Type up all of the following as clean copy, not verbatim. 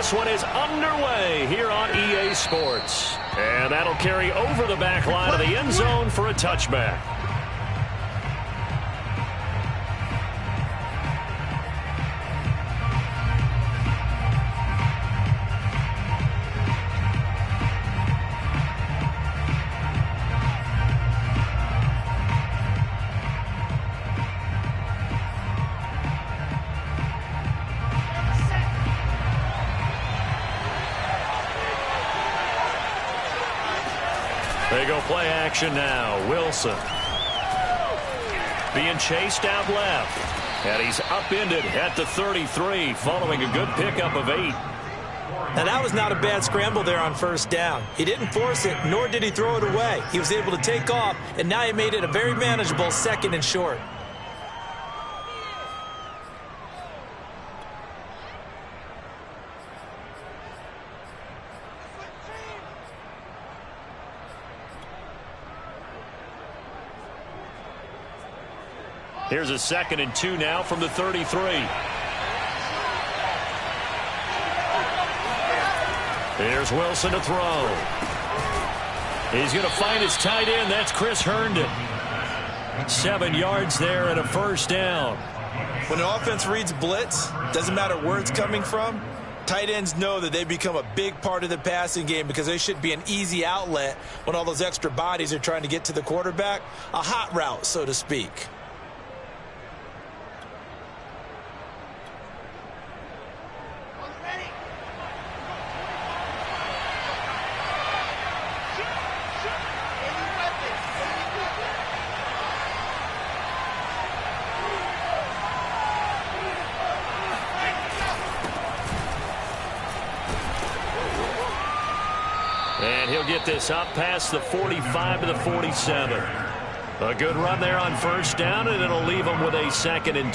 this one is underway here on EA Sports. And that'll carry over the back line of the end zone for a touchback. They go play action now. Wilson being chased out left. And he's upended at the 33 following a good pickup of 8. Now, that was not a bad scramble there on first down. He didn't force it, nor did he throw it away. He was able to take off, and now he made it a very manageable 2nd and short. Here's a 2nd and 2 now from the 33. Here's Wilson to throw. He's going to find his tight end. That's Chris Herndon. 7 yards there and a first down. When the offense reads blitz, doesn't matter where it's coming from, tight ends know that they become a big part of the passing game because they should be an easy outlet when all those extra bodies are trying to get to the quarterback. A hot route, so to speak. And he'll get this up past the 45 to the 47. A good run there on first down, and it'll leave him with a 2nd and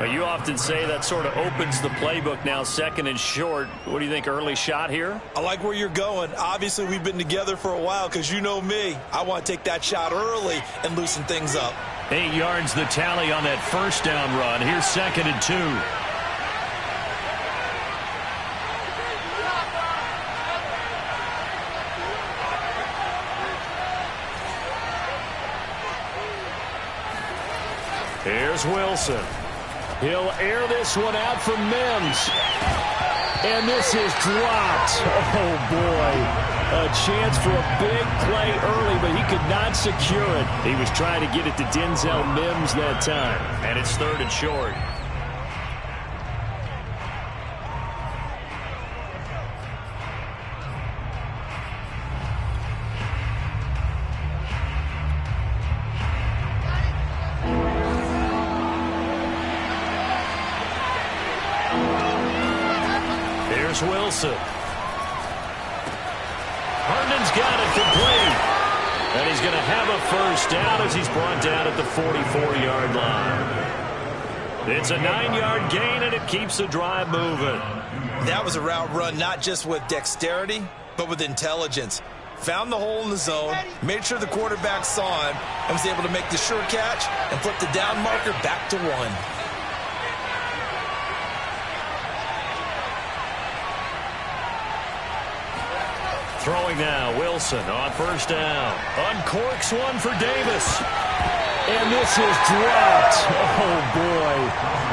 2. You often say that sort of opens the playbook now, 2nd and short. What do you think, early shot here? I like where you're going. Obviously, we've been together for a while because you know me. I want to take that shot early and loosen things up. 8 yards the tally on that first down run. Here's 2nd and 2. Here's Wilson. He'll air this one out for Mims. And this is dropped. Oh, boy. A chance for a big play early, but he could not secure it. He was trying to get it to Denzel Mims that time. And it's 3rd and short. Wilson. Herndon's got it complete. And he's going to have a first down as he's brought down at the 44-yard line. It's a 9-yard gain, and it keeps the drive moving. That was a route run not just with dexterity, but with intelligence. Found the hole in the zone, made sure the quarterback saw him, and was able to make the sure catch and flip the down marker back to 1. Throwing now, Wilson on first down. Uncorks one for Davis. And this is dropped. Oh, boy.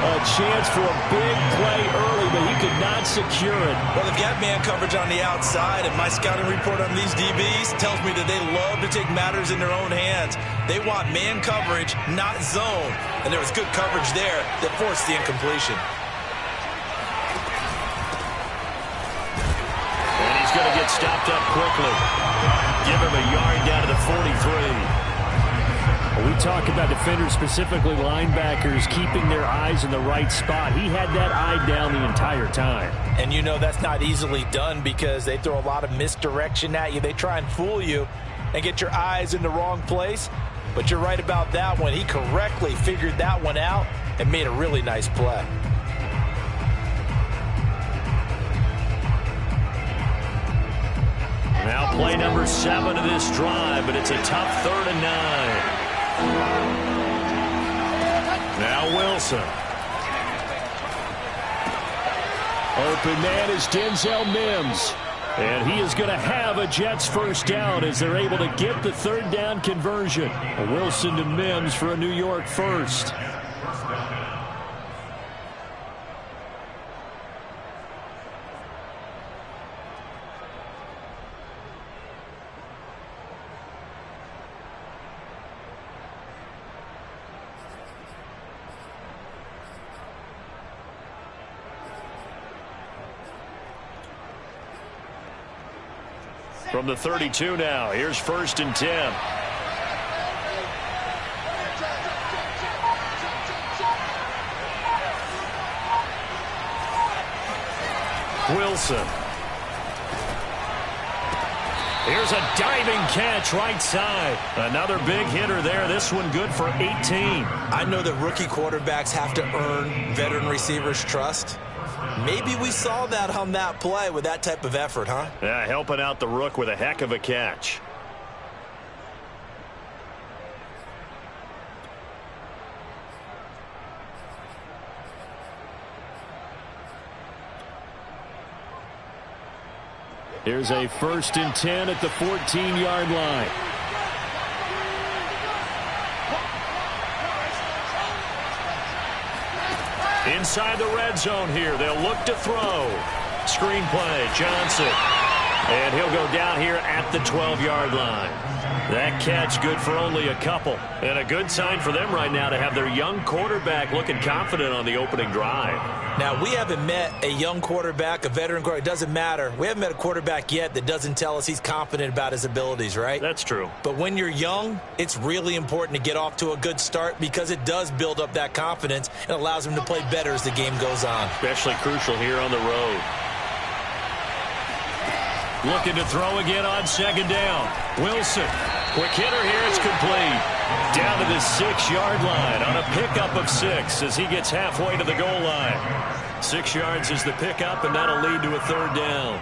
A chance for a big play early, but he could not secure it. Well, they've got man coverage on the outside, and my scouting report on these DBs tells me that they love to take matters in their own hands. They want man coverage, not zone. And there was good coverage there that forced the incompletion. Going to get stopped up quickly. Give him a yard down to the 43. We talk about defenders, specifically linebackers, keeping their eyes in the right spot. He had that eye down the entire time. And you know that's not easily done because they throw a lot of misdirection at you. They try and fool you and get your eyes in the wrong place. But you're right about that one. He correctly figured that one out and made a really nice play. Now play number 7 of this drive, but it's a tough 3rd and 9. Now Wilson. Open man is Denzel Mims. And he is going to have a Jets first down as they're able to get the third down conversion. Wilson to Mims for a New York first. From the 32 now, here's 1st and 10. Wilson. Here's a diving catch right side. Another big hitter there. This one good for 18. I know that rookie quarterbacks have to earn veteran receivers' trust. Maybe we saw that on that play with that type of effort, huh? Yeah, helping out the rook with a heck of a catch. Here's a 1st and 10 at the 14-yard line. Inside the red zone here. They'll look to throw. Screenplay, Johnson. And he'll go down here at the 12-yard line. That catch good for only a couple. And a good sign for them right now to have their young quarterback looking confident on the opening drive. Now, we haven't met a young quarterback, a veteran quarterback. It doesn't matter. We haven't met a quarterback yet that doesn't tell us he's confident about his abilities, right? That's true. But when you're young, it's really important to get off to a good start because it does build up that confidence and allows him to play better as the game goes on. Especially crucial here on the road. Looking to throw again on 2nd down. Wilson. Quick hitter here. It's complete. Down to the 6-yard line on a pickup of 6 as he gets halfway to the goal line. 6 yards is the pickup, and that'll lead to a 3rd down.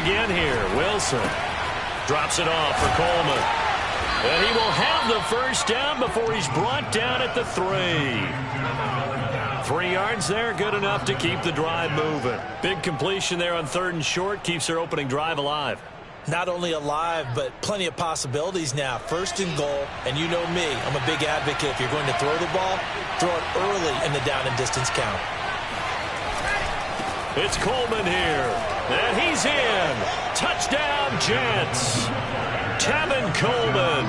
Again here, Wilson drops it off for Coleman. And he will have the first down before he's brought down at the 3. 3 yards there, good enough to keep the drive moving. Big completion there on 3rd and short, keeps their opening drive alive. Not only alive, but plenty of possibilities now. 1st and goal, and you know me, I'm a big advocate. If you're going to throw the ball, throw it early in the down and distance count. It's Coleman here. And he's in. Touchdown, Jets. Tevin Coleman.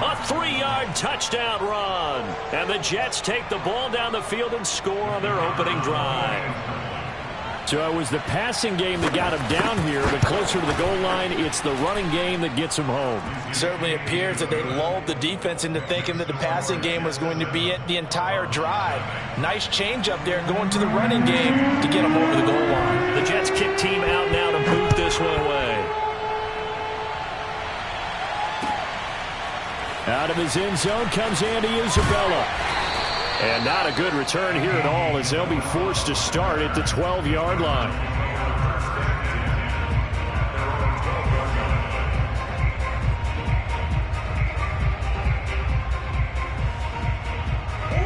A 3-yard touchdown run. And the Jets take the ball down the field and score on their opening drive. So it was the passing game that got him down here, but closer to the goal line, it's the running game that gets him home. Certainly appears that they lulled the defense into thinking that the passing game was going to be it the entire drive. Nice change up there going to the running game to get him over the goal line. The Jets kick team out now to boot this one away. Out of his end zone comes Andy Isabella. And not a good return here at all as they'll be forced to start at the 12-yard line.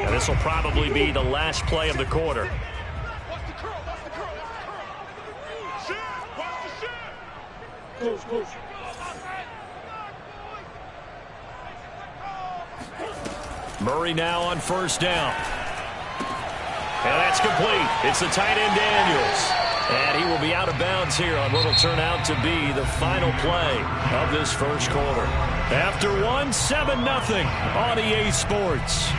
And this will probably be the last play of the quarter. Murray now on 1st down. And that's complete. It's the tight end Daniels. And he will be out of bounds here on what will turn out to be the final play of this first quarter. After 7-0 on EA Sports.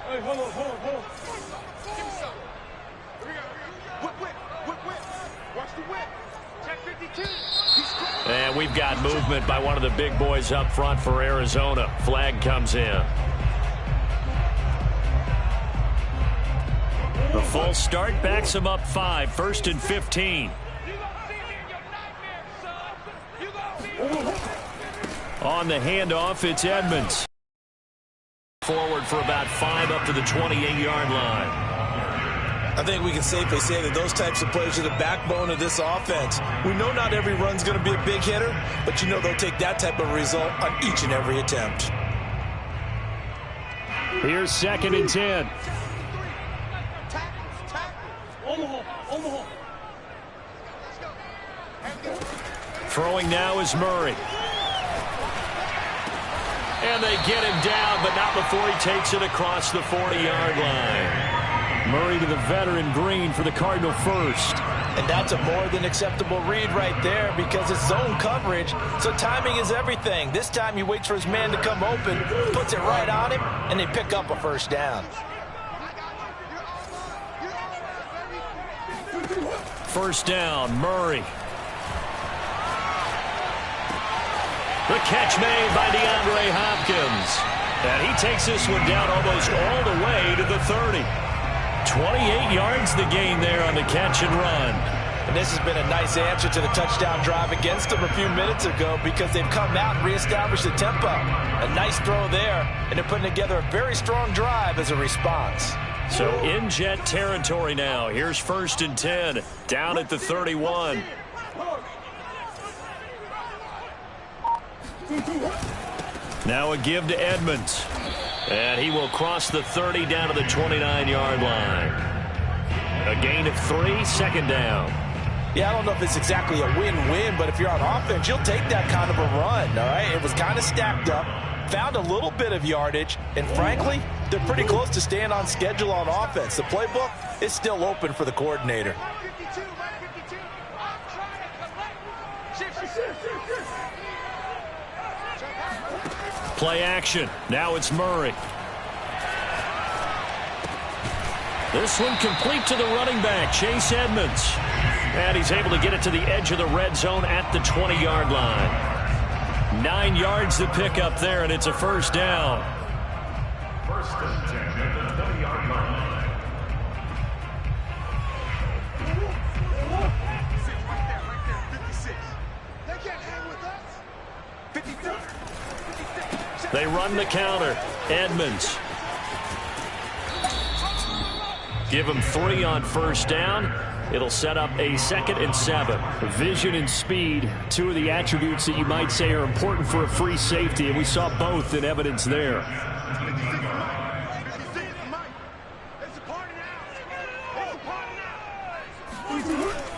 Hey, hold on. Give me some. Whip. Watch the whip. Check 52. And we've got movement by one of the big boys up front for Arizona. Flag comes in. False start backs him up 5, 1st and 15. On the handoff, it's Edmonds. Forward for about 5 up to the 28-yard line. I think we can safely say that those types of plays are the backbone of this offense. We know not every run's going to be a big hitter, but you know they'll take that type of result on each and every attempt. Here's 2nd and 10. Throwing now is Murray. And they get him down, but not before he takes it across the 40-yard line. Murray to the veteran Green for the Cardinal first. And that's a more than acceptable read right there because it's zone coverage, so timing is everything. This time he waits for his man to come open, puts it right on him, and they pick up a first down. First down, Murray. The catch made by DeAndre Hopkins. And he takes this one down almost all the way to the 30. 28 yards the gain there on the catch and run. And this has been a nice answer to the touchdown drive against them a few minutes ago because they've come out and reestablished the tempo. A nice throw there, and they're putting together a very strong drive as a response. So in Jet territory now. Here's 1st and 10, down at the 31. Now a give to Edmonds. And he will cross the 30 down to the 29-yard line. A gain of 3, 2nd down. Yeah, I don't know if it's exactly a win-win, but if you're on offense, you'll take that kind of a run, all right? It was kind of stacked up, found a little bit of yardage, and frankly, they're pretty close to staying on schedule on offense. The playbook is still open for the coordinator. Play action. Now it's Murray. This one complete to the running back, Chase Edmonds. And he's able to get it to the edge of the red zone at the 20-yard line. 9 yards to pick up there, and it's a first down. First and 10 at the 30-yard line. They run the counter. Edmonds. Give him 3 on first down. It'll set up a 2nd and 7. Vision and speed, 2 of the attributes that you might say are important for a free safety, and we saw both in evidence there.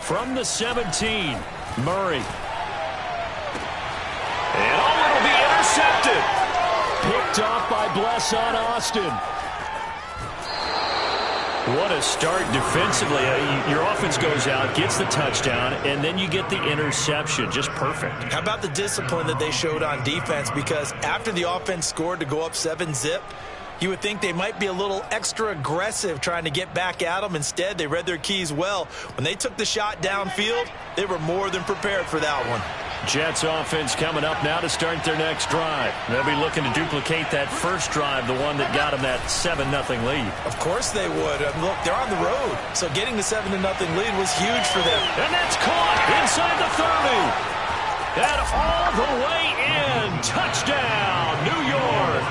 From the 17, Murray. And it'll be intercepted. Picked off by Bless on Austin. What a start defensively. Your offense goes out, gets the touchdown, and then you get the interception. Just perfect. How about the discipline that they showed on defense? Because after the offense scored to go up 7-zip, you would think they might be a little extra aggressive trying to get back at them. Instead, they read their keys well. When they took the shot downfield, they were more than prepared for that one. Jets offense coming up now to start their next drive. They'll be looking to duplicate that first drive, the one that got them that 7-0 lead. Of course they would. Look, they're on the road, so getting the 7-0 lead was huge for them. And that's caught inside the 30. And all the way in. Touchdown, New York.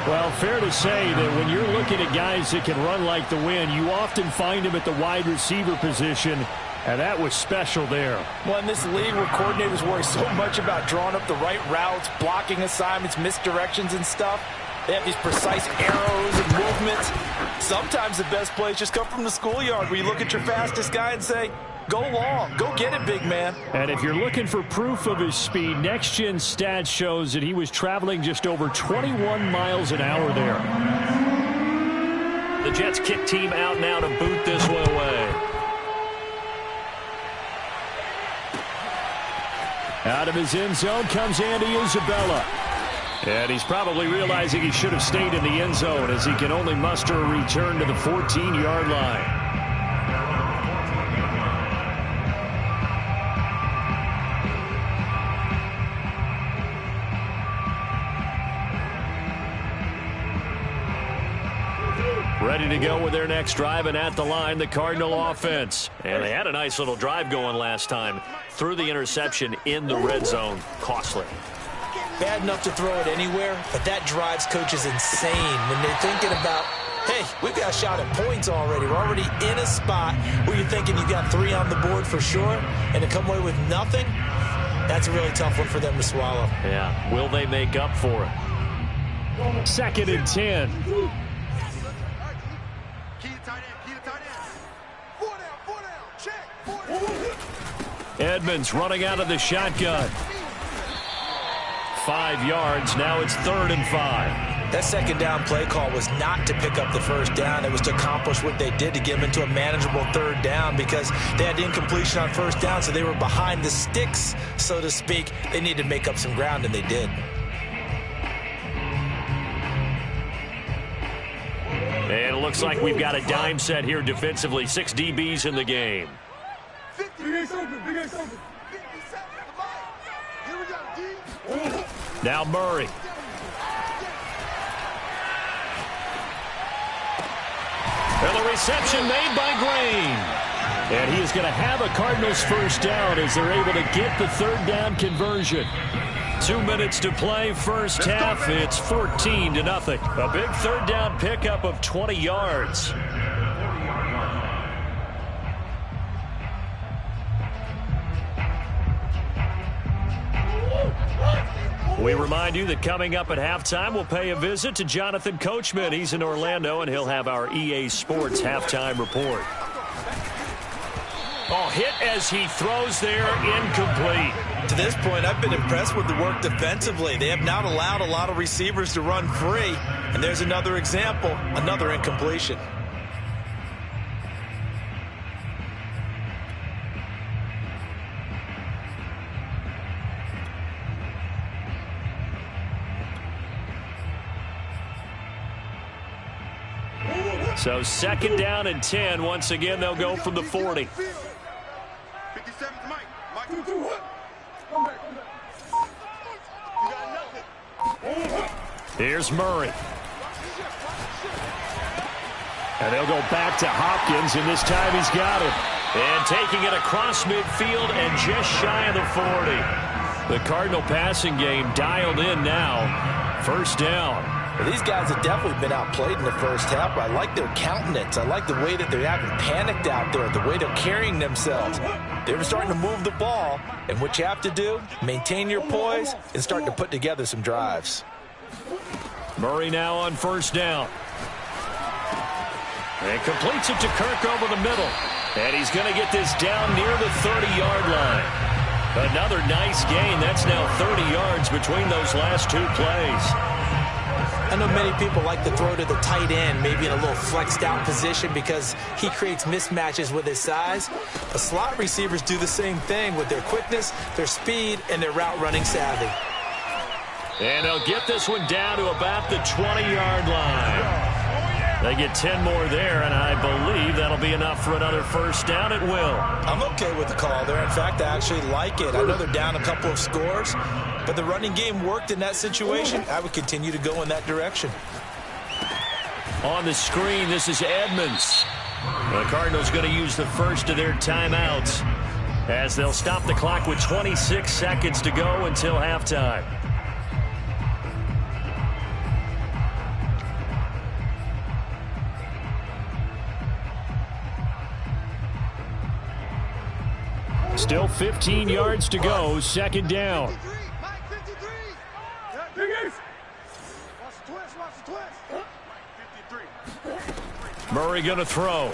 Well, fair to say that when you're looking at guys that can run like the wind, you often find them at the wide receiver position. And that was special there. Well, in this league where coordinators worry so much about drawing up the right routes, blocking assignments, misdirections and stuff, they have these precise arrows and movements. Sometimes the best plays just come from the schoolyard where you look at your fastest guy and say, go long, go get it, big man. And if you're looking for proof of his speed, Next Gen Stats shows that he was traveling just over 21 miles an hour there. The Jets kick team out now to boot this one away. Out of his end zone comes Andy Isabella. And he's probably realizing he should have stayed in the end zone as he can only muster a return to the 14-yard line. Ready to go with their next drive, and at the line, the Cardinal offense. And they had a nice little drive going last time. Threw the interception in the red zone. Costly. Bad enough to throw it anywhere, but that drives coaches insane when they're thinking about, hey, we've got a shot at points already. We're already in a spot where you're thinking you got 3 on the board for sure, and to come away with nothing, that's a really tough one for them to swallow. Yeah, will they make up for it? 2nd and 10. Edmonds running out of the shotgun. 5 yards. Now it's 3rd and 5. That second down play call was not to pick up the first down. It was to accomplish what they did to get them into a manageable 3rd down because they had incompletion on first down, so they were behind the sticks, so to speak. They needed to make up some ground, and they did. And it looks like we've got a dime set here defensively. 6 DBs in the game. Now Murray. And the reception made by Green. And he is going to have a Cardinals first down as they're able to get the 3rd down conversion. 2 minutes to play, first half. It's 14-0. A big 3rd down pickup of 20 yards. We remind you that coming up at halftime, we'll pay a visit to Jonathan Coachman. He's in Orlando, and he'll have our EA Sports halftime report. Oh, hit as he throws there, incomplete. To this point, I've been impressed with the work defensively. They have not allowed a lot of receivers to run free. And there's another example, another incompletion. So 2nd down and 10. Once again, they'll go from the 40. Here's Murray. And they'll go back to Hopkins, and this time he's got it. And taking it across midfield and just shy of the 40. The Cardinal passing game dialed in now. First down. Well, these guys have definitely been outplayed in the first half, but I like their countenance. I like the way that they're acting panicked out there, the way they're carrying themselves. They're starting to move the ball, and what you have to do, maintain your poise and start to put together some drives. Murray now on first down. And completes it to Kirk over the middle. And he's going to get this down near the 30-yard line. Another nice gain. That's now 30 yards between those last 2 plays. I know many people like to throw to the tight end, maybe in a little flexed out position because he creates mismatches with his size. But slot receivers do the same thing with their quickness, their speed, and their route running savvy. And they'll get this one down to about the 20-yard line. They get 10 more there, and I believe that'll be enough for another first down. It will. I'm okay with the call there. In fact, I actually like it. I know they're down a couple of scores, but the running game worked in that situation. I would continue to go in that direction. On the screen, this is Edmonds. The Cardinals going to use the first of their timeouts as they'll stop the clock with 26 seconds to go until halftime. Still 15 yards to go, second down. Murray going to throw.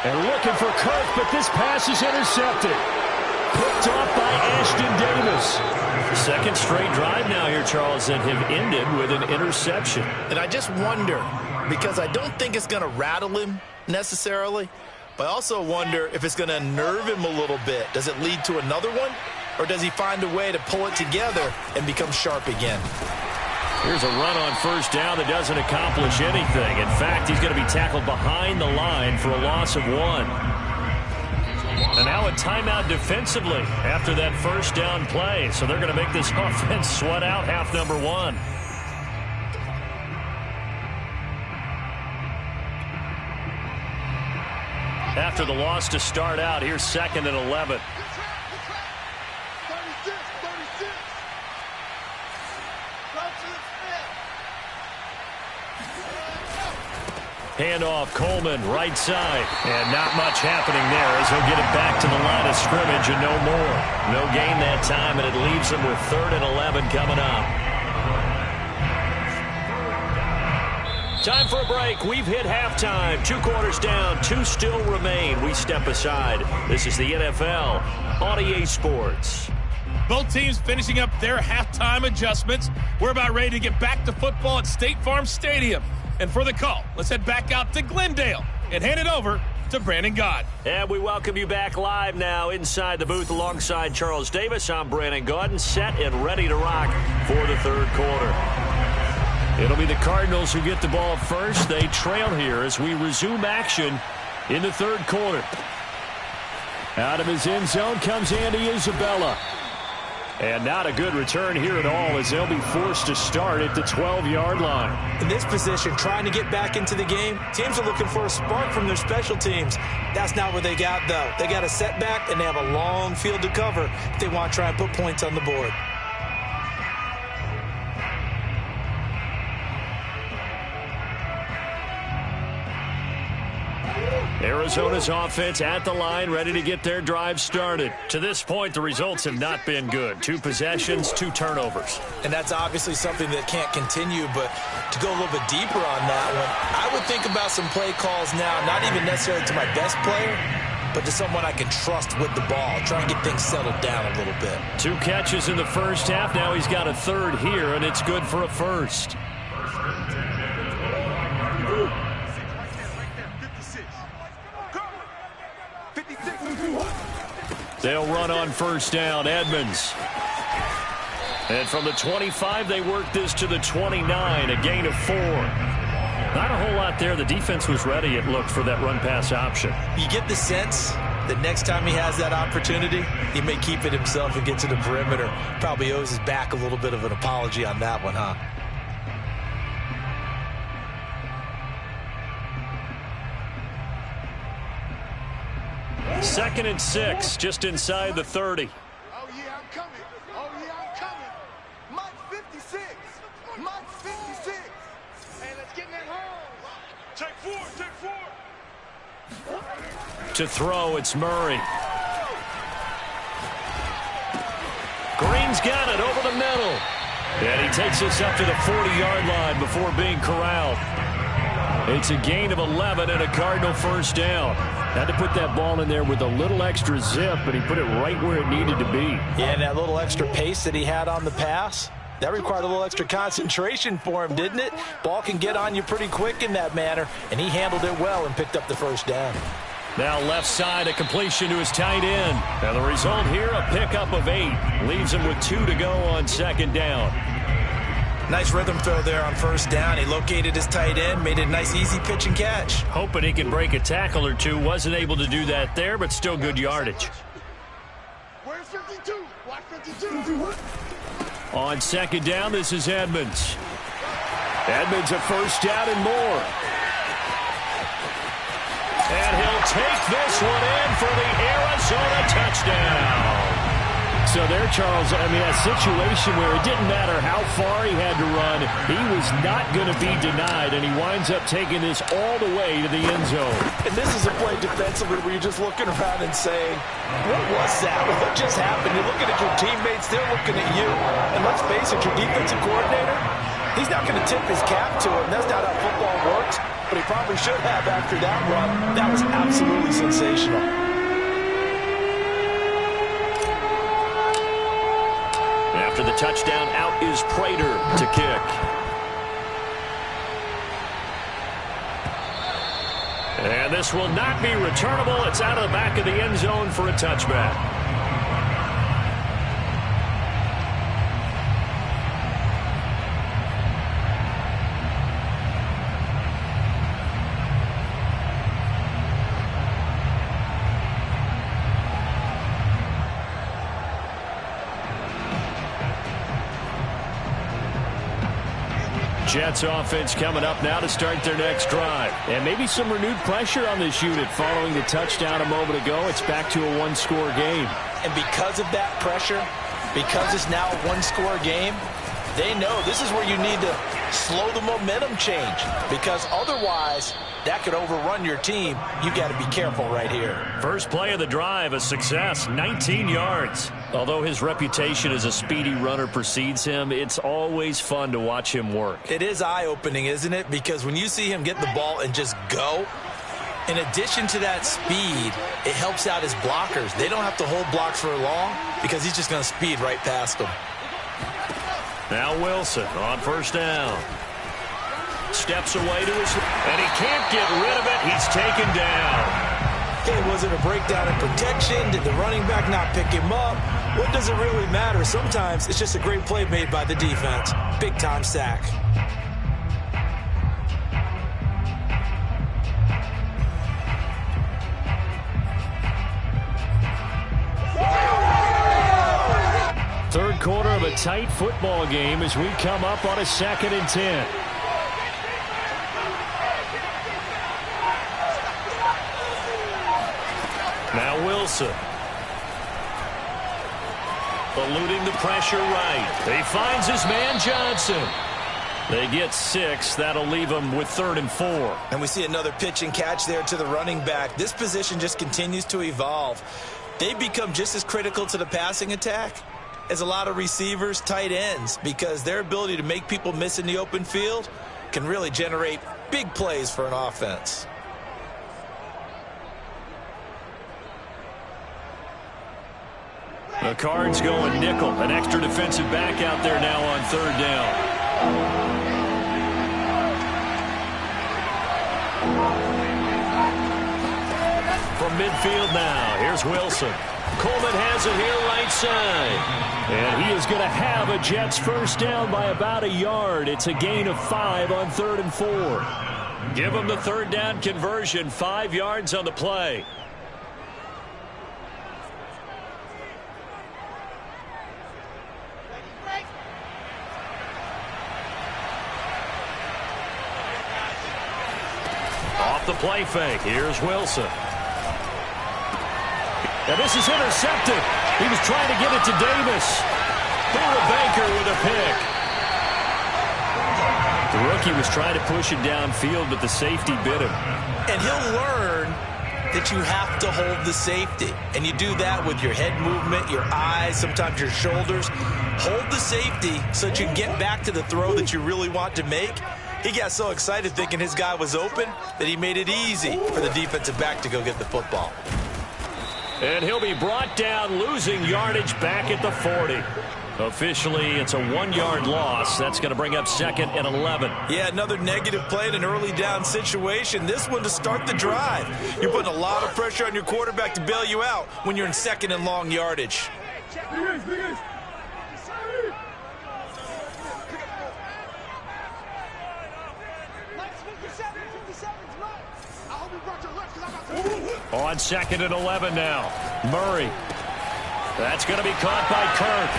And looking for Kirk, but this pass is intercepted. Picked off by Ashton Davis. Second straight drive now here, Charles, that have ended with an interception. And I just wonder, because I don't think it's going to rattle him necessarily, but I also wonder if it's going to unnerve him a little bit. Does it lead to another one? Or does he find a way to pull it together and become sharp again? Here's a run on first down that doesn't accomplish anything. In fact, he's going to be tackled behind the line for a loss of 1. And now a timeout defensively after that first down play. So they're going to make this offense sweat out half number 1. After the loss to start out, here's 2nd and 11. Handoff, Coleman, right side. And not much happening there as he'll get it back to the line of scrimmage and no more. No gain that time, and it leaves him with 3rd and 11 coming up. Time for a break. We've hit halftime. 2 quarters down, 2 still remain. We step aside. This is the NFL on EA Sports. Both teams finishing up their halftime adjustments. We're about ready to get back to football at State Farm Stadium. And for the call, let's head back out to Glendale and hand it over to Brandon Gaud. And we welcome you back live now inside the booth alongside Charles Davis. I'm Brandon Gaud, set and ready to rock for the 3rd quarter. It'll be the Cardinals who get the ball first. They trail here as we resume action in the 3rd quarter. Out of his end zone comes Andy Isabella. And not a good return here at all as they'll be forced to start at the 12-yard line. In this position, trying to get back into the game, teams are looking for a spark from their special teams. That's not what they got, though. They got a setback, and they have a long field to cover if they want to try and put points on the board. Arizona's offense at the line, ready to get their drive started. To this point, the results have not been good. 2 possessions, 2 turnovers. And that's obviously something that can't continue, but to go a little bit deeper on that one, I would think about some play calls now, not even necessarily to my best player, but to someone I can trust with the ball, try and get things settled down a little bit. 2 catches in the first half. Now he's got a 3rd here, and it's good for a 1st. They'll run on 1st down. Edmonds. And from the 25, they work this to the 29, a gain of 4. Not a whole lot there. The defense was ready, it looked, for that run-pass option. You get the sense that next time he has that opportunity, he may keep it himself and get to the perimeter. Probably owes his back a little bit of an apology on that one, huh? Second and 6, just inside the 30. Oh, yeah, I'm coming. Oh, yeah, I'm coming. Mike 56. Mike 56. Hey, let's get in that hole. Take 4, take 4. To throw, it's Murray. Green's got it over the middle. And he takes us up to the 40-yard line before being corralled. It's a gain of 11 and a Cardinal 1st down. Had to put that ball in there with a little extra zip, but he put it right where it needed to be. Yeah, and that little extra pace that he had on the pass, that required a little extra concentration for him, didn't it? Ball can get on you pretty quick in that manner, and he handled it well and picked up the 1st down. Now left side, a completion to his tight end. And the result here, a pickup of 8. Leaves him with 2 to go on 2nd down. Nice rhythm throw there on 1st down. He located his tight end, made it a nice easy pitch and catch. Hoping he can break a tackle or 2. Wasn't able to do that there, but still good yardage. Where's 52? Watch 52. On 2nd down, this is Edmonds. Edmonds a 1st down and more. And he'll take this one in for the Arizona touchdown. So there, Charles, I mean, a situation where it didn't matter how far he had to run, he was not going to be denied, and he winds up taking this all the way to the end zone. And this is a play defensively where you're just looking around and saying, what was that? What just happened? You're looking at your teammates, they're looking at you. And let's face it, your defensive coordinator, he's not going to tip his cap to him. That's not how football works, but he probably should have after that run. That was absolutely sensational. After the touchdown, out is Prater to kick. And this will not be returnable. It's out of the back of the end zone for a touchback. Jets offense coming up now to start their next drive. And maybe some renewed pressure on this unit following the touchdown a moment ago. It's back to a one-score game. And because of that pressure, because it's now a one-score game, they know this is where you need to slow the momentum change, because otherwise that could overrun your team. You got to be careful right here. First play of the drive, a success, 19 yards. Although his reputation as a speedy runner precedes him, it's always fun to watch him work. It is eye-opening, isn't it? Because when you see him get the ball and just go, in addition to that speed, it helps out his blockers. They don't have to hold blocks for long because he's just going to speed right past them. Now Wilson on first down. Steps away to his, and he can't get rid of it. He's taken down. Okay, was it a breakdown in protection? Did the running back not pick him up? What does it really matter? Sometimes it's just a great play made by the defense. Big-time sack. Third quarter of a tight football game as we come up on a 2nd and 10. Now Wilson. Eluding the pressure right. He finds his man Johnson. They get 6. That'll leave them with 3rd and 4. And we see another pitch and catch there to the running back. This position just continues to evolve. They become just as critical to the passing attack as a lot of receivers, tight ends, because their ability to make people miss in the open field can really generate big plays for an offense. The Cards going nickel. An extra defensive back out there now on 3rd down. From midfield now, here's Wilson. Coleman has it here right side. And he is going to have a Jets first down by about a yard. It's a gain of 5 on 3rd and 4. Give them the 3rd down conversion, 5 yards on the play. Off the play fake, here's Wilson. And this is intercepted. He was trying to get it to Davis. Through Baker with a pick. The rookie was trying to push it downfield, but the safety bit him. And he'll learn that you have to hold the safety. And you do that with your head movement, your eyes, sometimes your shoulders. Hold the safety so that you can get back to the throw that you really want to make. He got so excited thinking his guy was open that he made it easy for the defensive back to go get the football. And he'll be brought down, losing yardage back at the 40. Officially, it's a 1-yard loss. That's going to bring up 2nd and 11. Yeah, another negative play in an early down situation. This one to start the drive. You're putting a lot of pressure on your quarterback to bail you out when you're in 2nd and long yardage. On 2nd and 11 now. Murray. That's going to be caught by Kirk.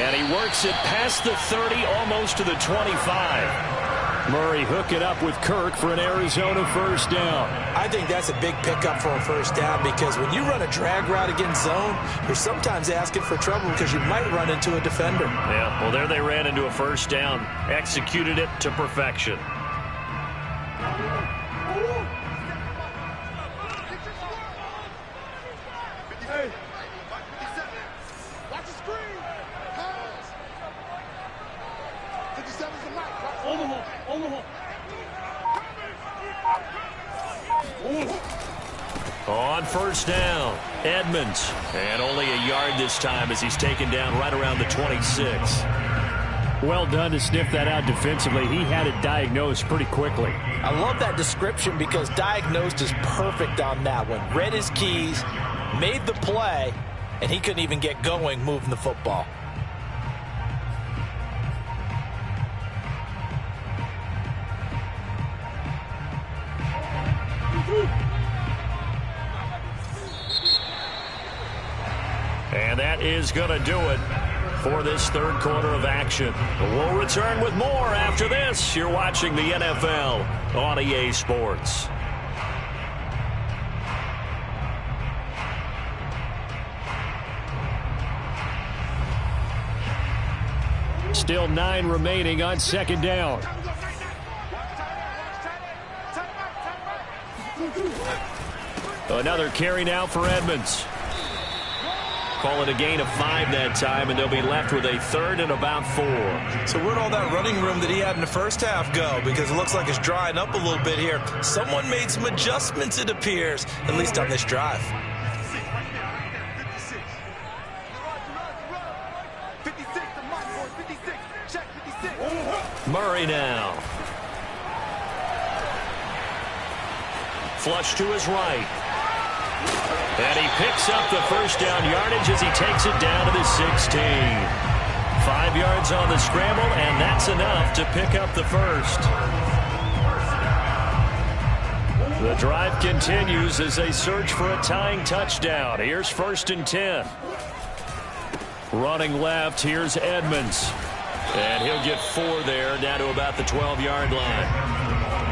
And he works it past the 30, almost to the 25. Murray hook it up with Kirk for an Arizona first down. I think that's a big pickup for a first down, because when you run a drag route against zone, you're sometimes asking for trouble because you might run into a defender. Yeah, well, there they ran into a first down. Executed it to perfection. On first down, Edmonds. And only a yard this time as he's taken down right around the 26. Well done to sniff that out defensively. He had it diagnosed pretty quickly. I love that description because diagnosed is perfect on that one. Read his keys, made the play, and he couldn't even get going moving the football. And that is going to do it for this third quarter of action. We'll return with more after this. You're watching the NFL on EA Sports. Still 9 remaining on second down. Another carry now for Edmonds. Call it a gain of 5 that time, and they'll be left with a third and about 4. So where'd all that running room that he had in the first half go? Because it looks like it's drying up a little bit here. Someone made some adjustments, it appears, at least on this drive. 56. 56 to Mike, boy. 56. Check 56. Murray now. Flush to his right. And he picks up the first down yardage as he takes it down to the 16. 5 yards on the scramble, and that's enough to pick up the first. The drive continues as they search for a tying touchdown. Here's 1st and 10. Running left, here's Edmonds. And he'll get 4 there, down to about the 12-yard line.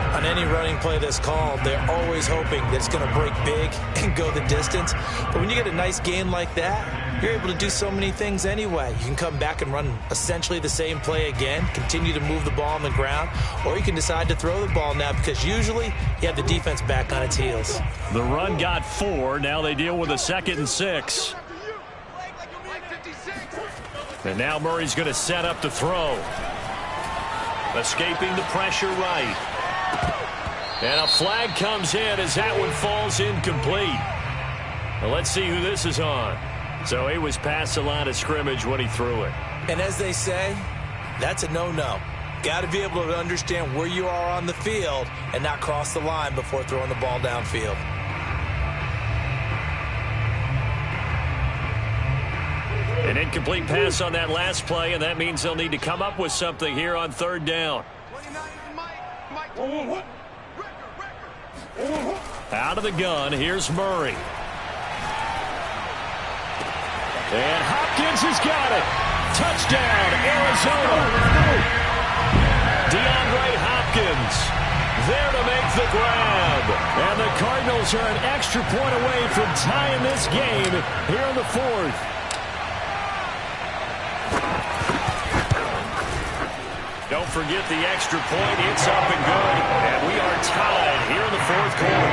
On any running play that's called, they're always hoping that it's going to break big and go the distance. But when you get a nice gain like that, you're able to do so many things anyway. You can come back and run essentially the same play again, continue to move the ball on the ground, or you can decide to throw the ball now because usually you have the defense back on its heels. The run got 4. Now they deal with a 2nd and 6. And now Murray's going to set up the throw. Escaping the pressure right. And a flag comes in as that one falls incomplete. Well, let's see who this is on. So he was past the line of scrimmage when he threw it. And as they say, that's a no-no. Got to be able to understand where you are on the field and not cross the line before throwing the ball downfield. An incomplete pass on that last play, and that means they'll need to come up with something here on 3rd down. Out of the gun, here's Murray. And Hopkins has got it. Touchdown, Arizona. DeAndre Hopkins there to make the grab. And the Cardinals are an extra point away from tying this game here in the 4th. Don't forget the extra point. It's up and good. And we are tied here in the 4th quarter.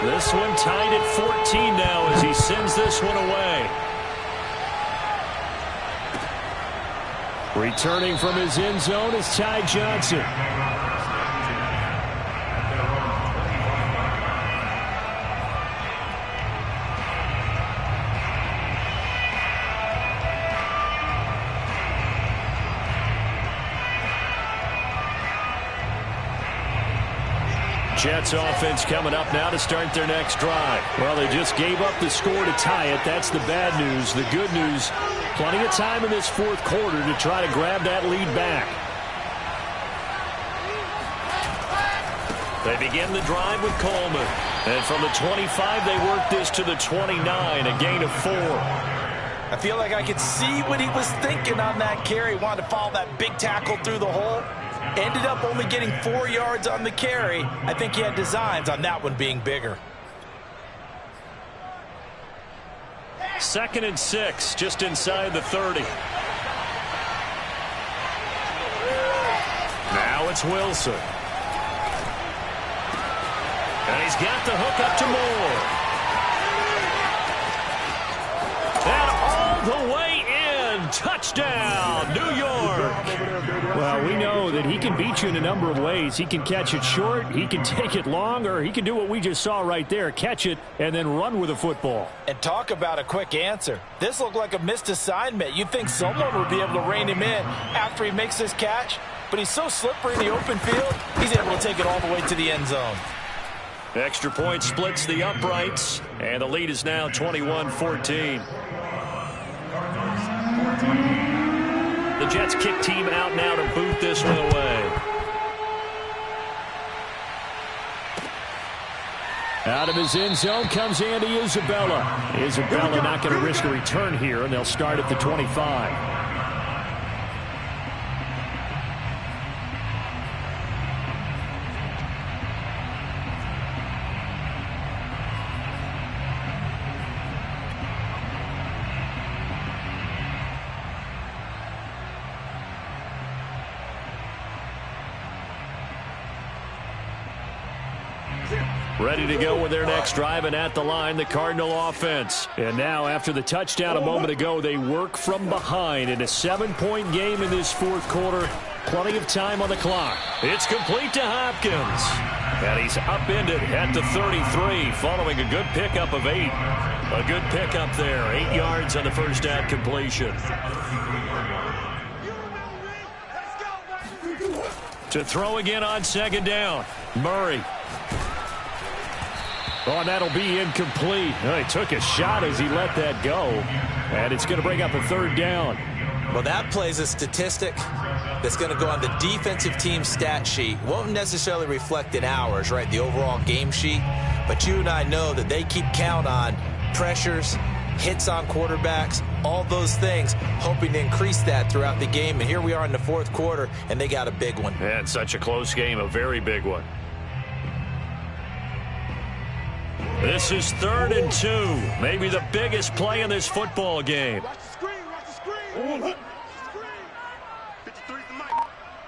This one tied at 14 now as he sends this one away. Returning from his end zone is Ty Johnson. Jets offense coming up now to start their next drive. Well, they just gave up the score to tie it. That's the bad news. The good news, plenty of time in this 4th quarter to try to grab that lead back. They begin the drive with Coleman. And from the 25, they work this to the 29, a gain of 4. I feel like I could see what he was thinking on that carry. Wanted to follow that big tackle through the hole. Ended up only getting 4 yards on the carry. I think he had designs on that one being bigger. 2nd and 6, just inside the 30. Now it's Wilson. And he's got the hook up to Moore. And all the way in. Touchdown, New York. Well, we know that he can beat you in a number of ways. He can catch it short, he can take it long, or he can do what we just saw right there, catch it and then run with the football. And talk about a quick answer. This looked like a missed assignment. You'd think someone would be able to rein him in after he makes this catch, but he's so slippery in the open field, he's able to take it all the way to the end zone. Extra point splits the uprights, and the lead is now 21-14. The Jets kick team out now to boot this one away. Out of his end zone comes Andy Isabella. Isabella not going to risk a return here, and they'll start at the 25. Ready to go with their next drive, and at the line, the Cardinal offense. And now, after the touchdown a moment ago, they work from behind in a 7-point game in this fourth quarter. Plenty of time on the clock. It's complete to Hopkins. And he's upended at the 33, following a good pickup of 8. A good pickup there. 8 yards on the first down completion. To throw again on second down. Murray. Oh, and that'll be incomplete. Oh, he took a shot as he let that go. And it's going to bring up a third down. Well, that plays a statistic that's going to go on the defensive team stat sheet. Won't necessarily reflect in ours, right, the overall game sheet. But you and I know that they keep count on pressures, hits on quarterbacks, all those things, hoping to increase that throughout the game. And here we are in the fourth quarter, and they got a big one. And such a close game, a very big one. This is 3rd and 2. Maybe the biggest play in this football game. Watch the screen, watch the screen. Watch the screen. 53 is the mic.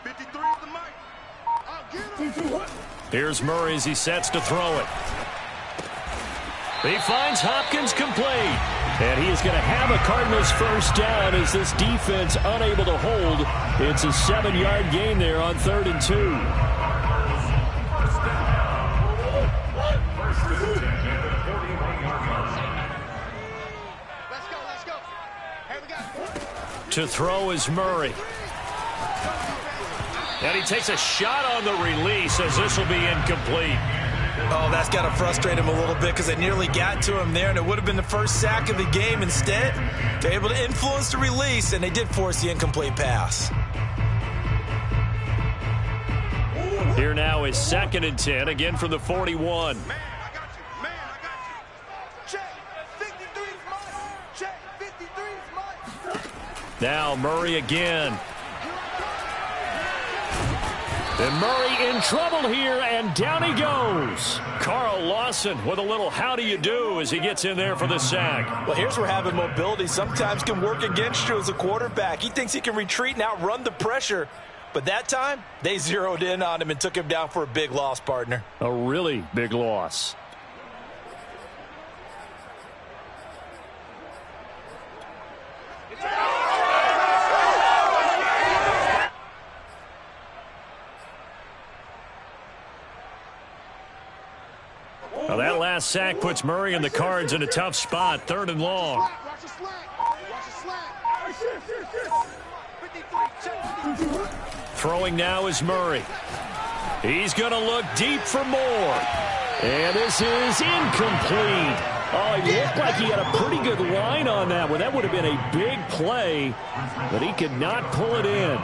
53 is the mic. I'll get him. Here's Murray as he sets to throw it. He finds Hopkins complete. And he is going to have a Cardinals first down as this defense unable to hold. It's a 7-yard gain there on 3rd and 2. To throw is Murray. And he takes a shot on the release as this will be incomplete. Oh, that's got to frustrate him a little bit because they nearly got to him there, and it would have been the first sack of the game. Instead, they're able to influence the release, and they did force the incomplete pass. Here now is 2nd and 10, again from the 41. Man, I got you. Man, I got you. Check. 53 is mine. Check. 53 is mine. Now Murray again. And Murray in trouble here, and down he goes. Carl Lawson with a little how do you do as he gets in there for the sack. Well, here's where having mobility sometimes can work against you as a quarterback. He thinks he can retreat and outrun the pressure. But that time, they zeroed in on him and took him down for a big loss, partner. A really big loss. Well, that last sack puts Murray and the Cards in a tough spot, 3rd and long. Watch the slack. Watch the slack. 53. Check. Throwing now is Murray. He's going to look deep for more. And this is incomplete. Oh, he looked like he had a pretty good line on that one. That would have been a big play, but he could not pull it in.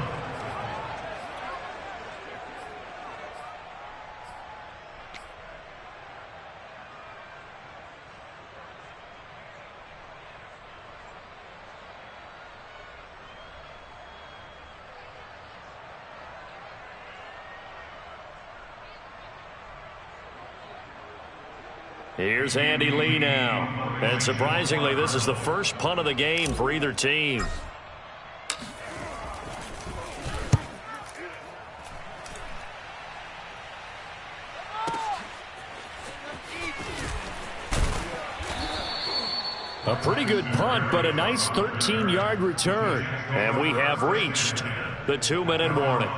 Here's Andy Lee now. And surprisingly, this is the first punt of the game for either team. A pretty good punt, but a nice 13-yard return. And we have reached the 2-minute warning.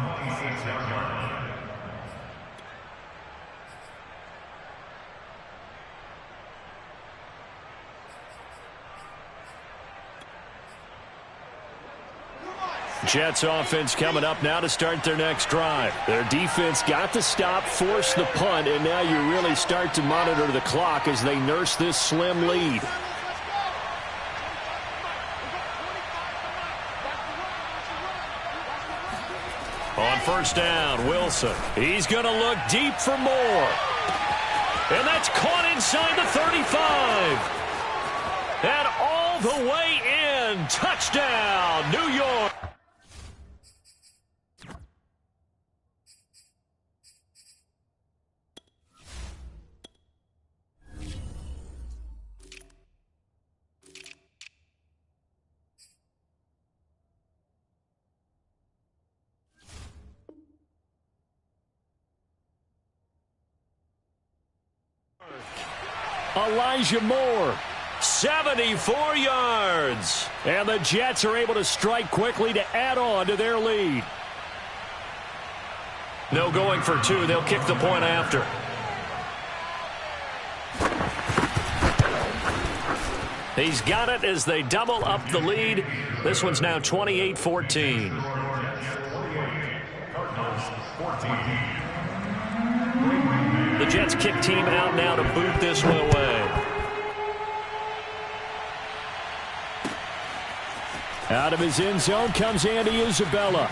Jets offense coming up now to start their next drive. Their defense got to stop, force the punt, and now you really start to monitor the clock as they nurse this slim lead. On first down, Wilson. He's going to look deep for more. And that's caught inside the 35. And all the way in. Touchdown, New York. Elijah Moore, 74 yards. And the Jets are able to strike quickly to add on to their lead. No going for two. They'll kick the point after. He's got it as they double up the lead. This one's now 28-14. The Jets kick team out now to boot this one away. Out of his end zone comes Andy Isabella.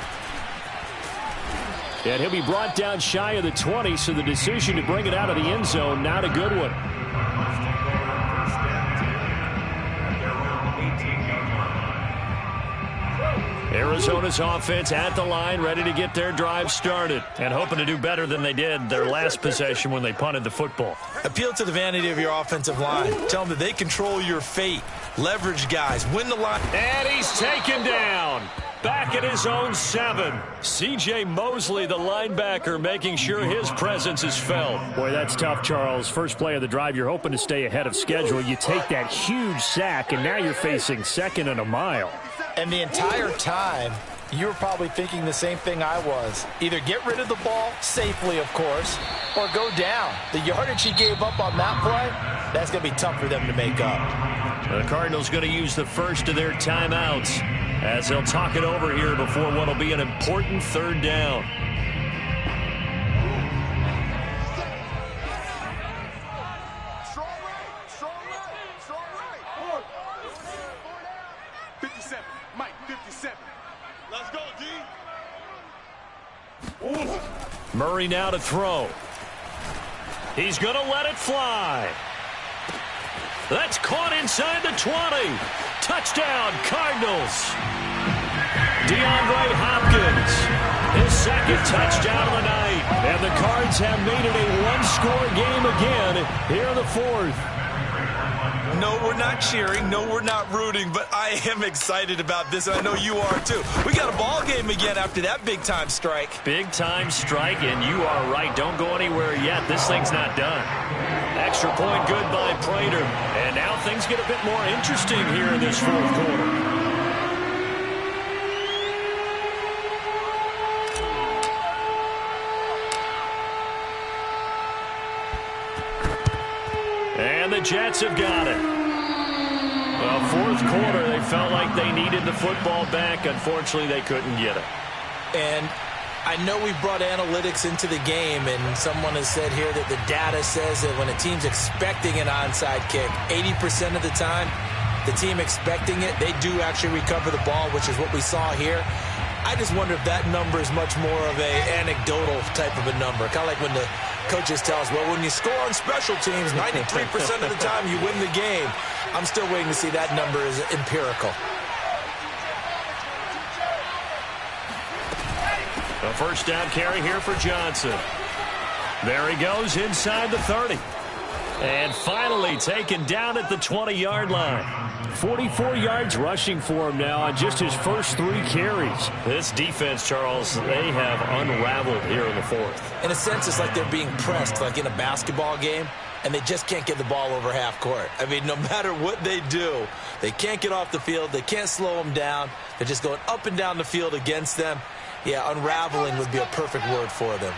And he'll be brought down shy of the 20, so the decision to bring it out of the end zone, not a good one. Arizona's offense at the line, ready to get their drive started and hoping to do better than they did their last possession when they punted the football. Appeal to the vanity of your offensive line. Tell them that they control your fate. Leverage guys. Win the line. And he's taken down. Back at his own 7. C.J. Mosley, the linebacker, making sure his presence is felt. Boy, that's tough, Charles. First play of the drive, you're hoping to stay ahead of schedule. You take that huge sack, and now you're facing second and a mile. And the entire time, you were probably thinking the same thing I was. Either get rid of the ball, safely, of course, or go down. The yardage he gave up on that play, that's going to be tough for them to make up. The Cardinals going to use the first of their timeouts as they'll talk it over here before what will be an important third down. Murray now to throw. He's going to let it fly. That's caught inside the 20. Touchdown, Cardinals. DeAndre Hopkins, his second touchdown of the night. And the Cards have made it a one-score game again here in the fourth. No, we're not cheering. No, we're not rooting. But I am excited about this, and I know you are too. We got a ball game again after that big-time strike. Big-time strike, and you are right. Don't go anywhere yet. This thing's not done. Extra point good by Prater. And now things get a bit more interesting here in this fourth quarter. And the Jets have got it. Well, fourth quarter, they felt like they needed the football back. Unfortunately, they couldn't get it. And I know we brought analytics into the game, and someone has said here that the data says that when a team's expecting an onside kick, 80% of the time, the team expecting it, they do actually recover the ball, which is what we saw here. I just wonder if that number is much more of a anecdotal type of a number. Kind of like when the coaches tell us, well, when you score on special teams, 93% of the time you win the game. I'm still waiting to see that number is empirical. A first down carry here for Johnson. There he goes inside the 30. And finally taken down at the 20-yard line. 44 yards rushing for him now on just his first 3 carries. This defense, Charles, they have unraveled here in the fourth. In a sense, it's like they're being pressed, like in a basketball game, and they just can't get the ball over half court. I mean, no matter what they do, they can't get off the field. They can't slow them down. They're just going up and down the field against them. Yeah, unraveling would be a perfect word for them.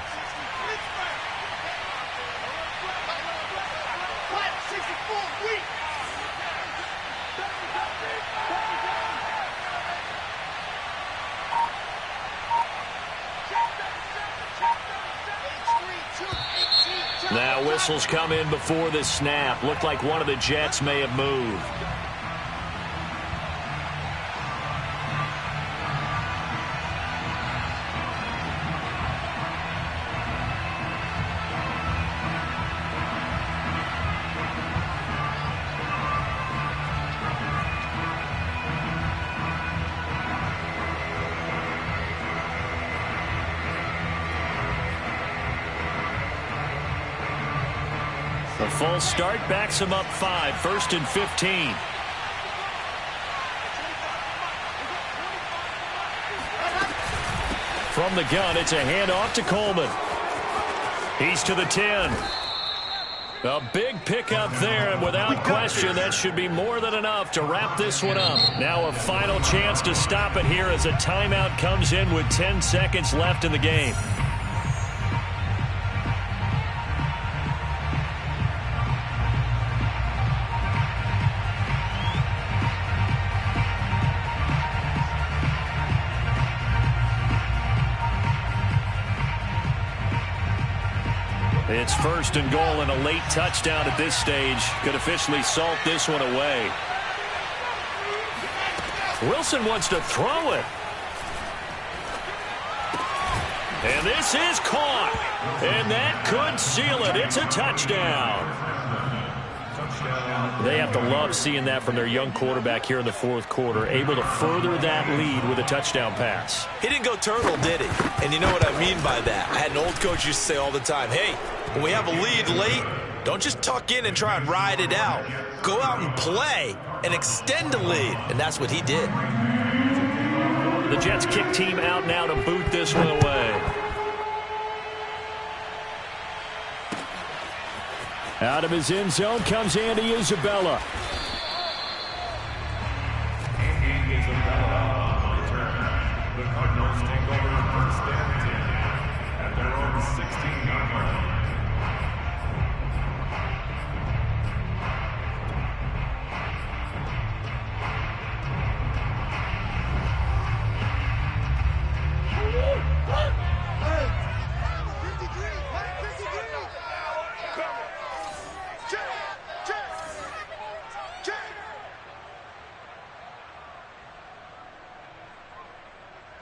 Now whistles come in before the snap. Looked like one of the Jets may have moved. A false start backs him up 5, 1st and 15. From the gun, it's a handoff to Coleman. He's to the 10. A big pickup there, and without question, that should be more than enough to wrap this one up. Now a final chance to stop it here as a timeout comes in with 10 seconds left in the game. It's 1st and goal, and a late touchdown at this stage could officially salt this one away. Wilson wants to throw it. And this is caught. And that could seal it. It's a touchdown. They have to love seeing that from their young quarterback here in the 4th quarter, able to further that lead with a touchdown pass. He didn't go turtle, did he? And you know what I mean by that. I had an old coach used to say all the time, hey, when we have a lead late, don't just tuck in and try and ride it out. Go out and play and extend the lead. And that's what he did. The Jets kick team out now to boot this one away. Out of his end zone comes Andy Isabella. Andy Isabella on return. The Cardinals take over 1st and 10 at their own 16-yard line.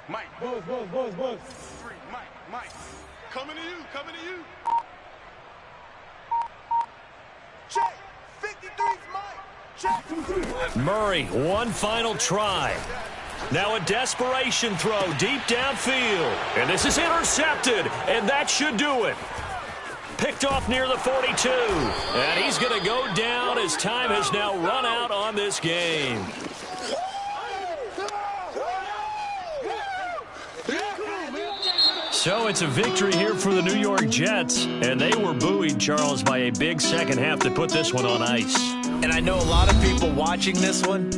Mike. Buzz. 3, Mike. Coming to you. Check. 53's Mike. Check. Murray, one final try. Now a desperation throw deep downfield. And this is intercepted, and that should do it. Picked off near the 42. And he's going to go down as time has now run out on this game. So it's a victory here for the New York Jets, and they were buoyed, Charles, by a big second half to put this one on ice. And I know a lot of people watching this one